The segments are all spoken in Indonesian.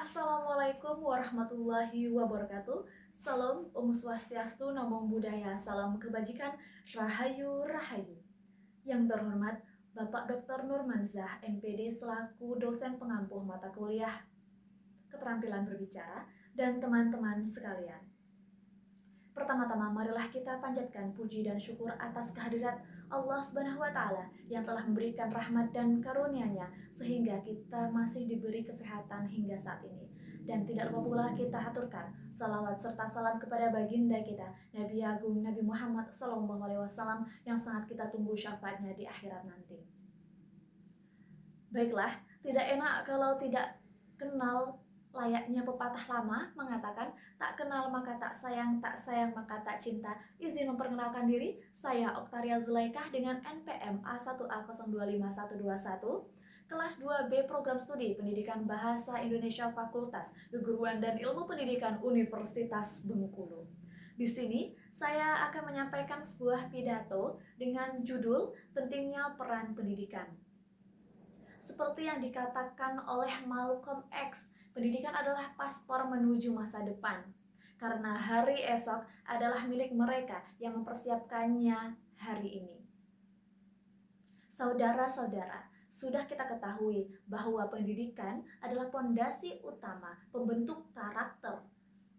Assalamualaikum warahmatullahi wabarakatuh. Salam Om Swastiastu, Namo Buddhaya, salam kebajikan, Rahayu Rahayu. Yang terhormat Bapak Dr. Nurmanzah, MPD selaku dosen pengampu mata kuliah keterampilan berbicara dan teman-teman sekalian. Pertama-tama marilah kita panjatkan puji dan syukur atas kehadirat Allah Subhanahu wa taala yang telah memberikan rahmat dan karunia-Nya sehingga kita masih diberi kesehatan hingga saat ini. Dan tidak lupa pula kita haturkan salawat serta salam kepada baginda kita Nabi Agung Nabi Muhammad SAW yang sangat kita tunggu syafaatnya di akhirat nanti. Baiklah, tidak enak kalau tidak kenal. Layaknya pepatah lama mengatakan, tak kenal maka tak sayang maka tak cinta. Izin memperkenalkan diri, saya Oktaria Zulaikah dengan NPM A1A025121, kelas 2B Program Studi Pendidikan Bahasa Indonesia Fakultas Keguruan dan Ilmu Pendidikan Universitas Bengkulu. Di sini saya akan menyampaikan sebuah pidato dengan judul Pentingnya Peran Pendidikan. Seperti yang dikatakan oleh Malcolm X, pendidikan adalah paspor menuju masa depan. Karena hari esok adalah milik mereka yang mempersiapkannya hari ini. Saudara-saudara, sudah kita ketahui bahwa pendidikan adalah pondasi utama pembentuk karakter,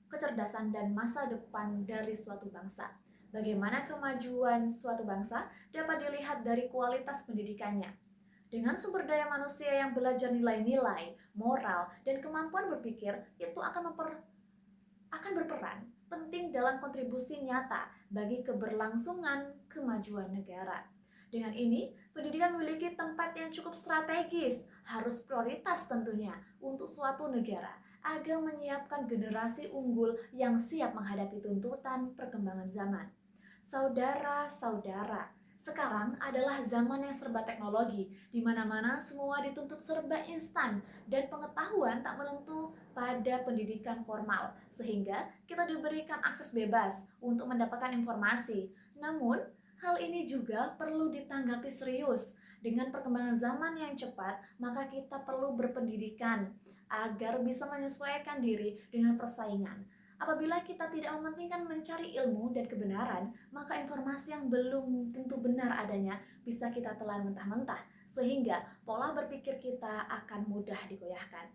kecerdasan dan masa depan dari suatu bangsa. Bagaimana kemajuan suatu bangsa dapat dilihat dari kualitas pendidikannya. Dengan sumber daya manusia yang belajar nilai-nilai, moral, dan kemampuan berpikir, itu akan berperan penting dalam kontribusi nyata bagi keberlangsungan kemajuan negara. Dengan ini, pendidikan memiliki tempat yang cukup strategis, harus prioritas tentunya untuk suatu negara, agar menyiapkan generasi unggul yang siap menghadapi tuntutan perkembangan zaman. Saudara-saudara, sekarang adalah zaman yang serba teknologi, di mana-mana semua dituntut serba instan dan pengetahuan tak menentu pada pendidikan formal, sehingga kita diberikan akses bebas untuk mendapatkan informasi. Namun, hal ini juga perlu ditanggapi serius. Dengan perkembangan zaman yang cepat, maka kita perlu berpendidikan agar bisa menyesuaikan diri dengan persaingan. Apabila kita tidak mementingkan mencari ilmu dan kebenaran, maka informasi yang belum tentu benar adanya bisa kita telan mentah-mentah, sehingga pola berpikir kita akan mudah digoyahkan.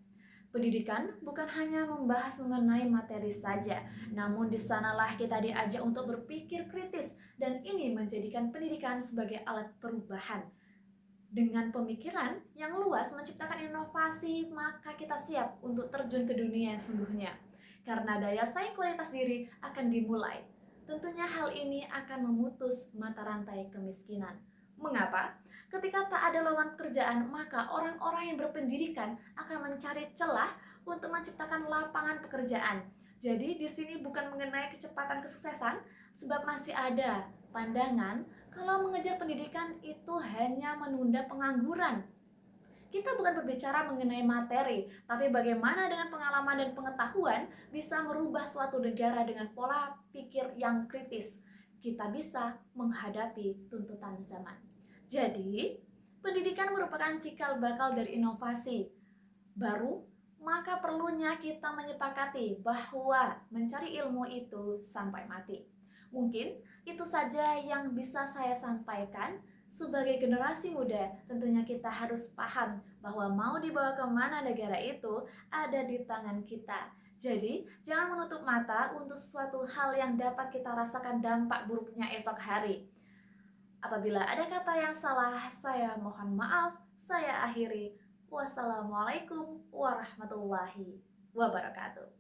Pendidikan bukan hanya membahas mengenai materi saja, namun di sanalah kita diajak untuk berpikir kritis, dan ini menjadikan pendidikan sebagai alat perubahan. Dengan pemikiran yang luas menciptakan inovasi, maka kita siap untuk terjun ke dunia yang sesungguhnya. Karena daya saing kualitas diri akan dimulai. Tentunya hal ini akan memutus mata rantai kemiskinan. Mengapa? Ketika tak ada lowongan pekerjaan, maka orang-orang yang berpendidikan akan mencari celah untuk menciptakan lapangan pekerjaan. Jadi di sini bukan mengenai kecepatan kesuksesan, sebab masih ada pandangan kalau mengejar pendidikan itu hanya menunda pengangguran. Kita bukan berbicara mengenai materi, tapi bagaimana dengan pengalaman dan pengetahuan bisa merubah suatu negara dengan pola pikir yang kritis. Kita bisa menghadapi tuntutan zaman. Jadi, pendidikan merupakan cikal bakal dari inovasi baru, maka perlunya kita menyepakati bahwa mencari ilmu itu sampai mati. Mungkin itu saja yang bisa saya sampaikan. Sebagai generasi muda, tentunya kita harus paham bahwa mau dibawa kemana negara itu ada di tangan kita. Jadi, jangan menutup mata untuk sesuatu hal yang dapat kita rasakan dampak buruknya esok hari. Apabila ada kata yang salah, saya mohon maaf. Saya akhiri. Wassalamualaikum warahmatullahi wabarakatuh.